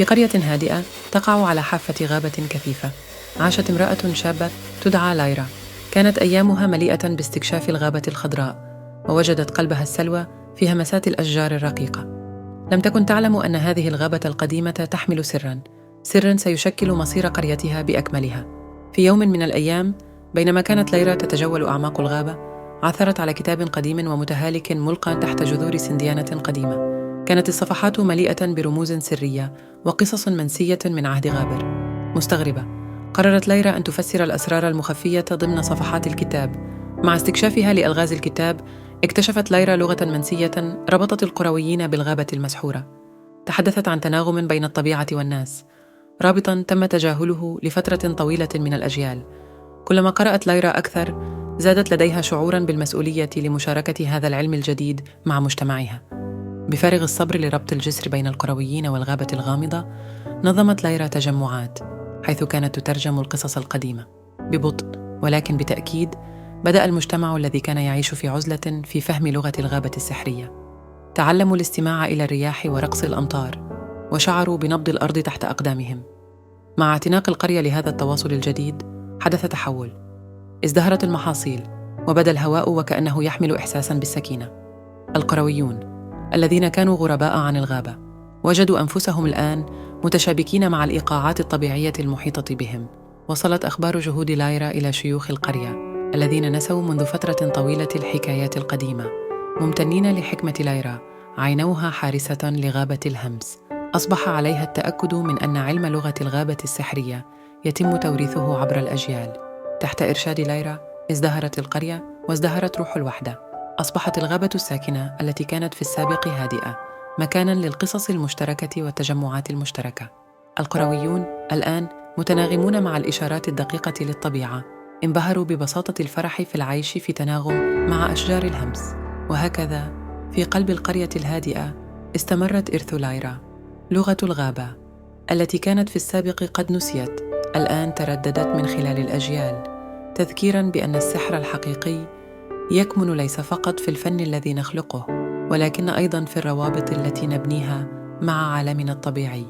في قرية هادئة تقع على حافة غابة كثيفة، عاشت امرأة شابة تدعى لايرا. كانت أيامها مليئة باستكشاف الغابة الخضراء، ووجدت قلبها السلوى في همسات الأشجار الرقيقة. لم تكن تعلم أن هذه الغابة القديمة تحمل سراً سيشكل مصير قريتها بأكملها. في يوم من الأيام، بينما كانت ليرا تتجول أعماق الغابة، عثرت على كتاب قديم ومتهالك ملقى تحت جذور سنديانة قديمة. كانت الصفحات مليئة برموز سرية وقصص منسية من عهد غابر. مستغربة، قررت ليرا أن تفسر الأسرار المخفية ضمن صفحات الكتاب. مع استكشافها لألغاز الكتاب، اكتشفت ليرا لغة منسية ربطت القرويين بالغابة المسحورة. تحدثت عن تناغم بين الطبيعة والناس، رابطاً تم تجاهله لفترة طويلة من الأجيال. كلما قرأت ليرا أكثر، زادت لديها شعوراً بالمسؤولية لمشاركة هذا العلم الجديد مع مجتمعها. بفارغ الصبر لربط الجسر بين القرويين والغابة الغامضة، نظمت ليرا تجمعات حيث كانت تترجم القصص القديمة. ببطء ولكن بتأكيد، بدأ المجتمع الذي كان يعيش في عزلة في فهم لغة الغابة السحرية. تعلموا الاستماع إلى الرياح ورقص الأمطار، وشعروا بنبض الأرض تحت أقدامهم. مع اعتناق القرية لهذا التواصل الجديد، حدث تحول. ازدهرت المحاصيل، وبدا الهواء وكأنه يحمل إحساساً بالسكينة. القرويون الذين كانوا غرباء عن الغابة وجدوا أنفسهم الآن متشابكين مع الإيقاعات الطبيعية المحيطة بهم. وصلت أخبار جهود لايرا إلى شيوخ القرية الذين نسوا منذ فترة طويلة الحكايات القديمة. ممتنين لحكمة لايرا، عينوها حارسة لغابة الهمس. أصبح عليها التأكد من أن علم لغة الغابة السحرية يتم توريثه عبر الأجيال. تحت إرشاد لايرا، ازدهرت القرية وازدهرت روح الوحدة. أصبحت الغابة الساكنة التي كانت في السابق هادئة مكاناً للقصص المشتركة والتجمعات المشتركة. القرويون الآن متناغمون مع الإشارات الدقيقة للطبيعة، انبهروا ببساطة الفرح في العيش في تناغم مع أشجار الهمس. وهكذا في قلب القرية الهادئة استمرت إرث لايرا. لغة الغابة التي كانت في السابق قد نسيت، الآن ترددت من خلال الأجيال، تذكيراً بأن السحر الحقيقي يكمن ليس فقط في الفن الذي نخلقه، ولكن أيضاً في الروابط التي نبنيها مع عالمنا الطبيعي.